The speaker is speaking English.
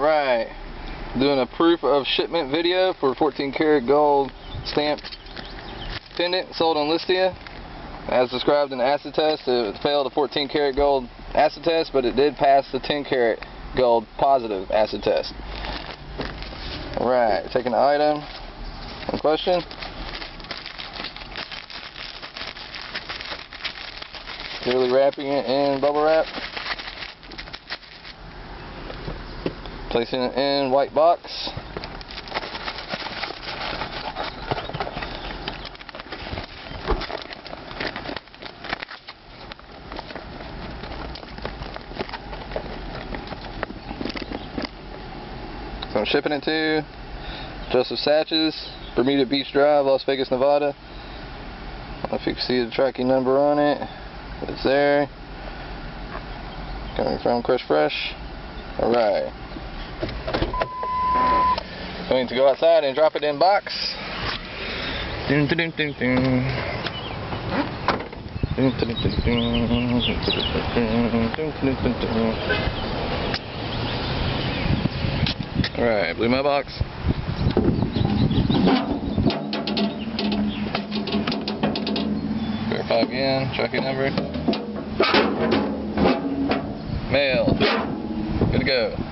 Alright, doing a proof of shipment video for 14 karat gold stamped pendant sold on Listia. As described in the acid test, it failed a 14 karat gold acid test, but it did pass the 10 karat gold positive acid test. Alright, taking the item in question. Clearly wrapping it in bubble wrap. Placing it in white box. So I'm shipping it to Joseph Satches, Bermuda Beach Drive, Las Vegas, Nevada. I don't know if you can see the tracking number on it. It's there. Coming from Crush Fresh. Alright. Going to go outside and drop it in box. Dun, dun, dun, dun, dun. Dun, dun, dun, dun, dun, dun. Alright, blew my box. Verify again, tracking number. Mail. Good to go.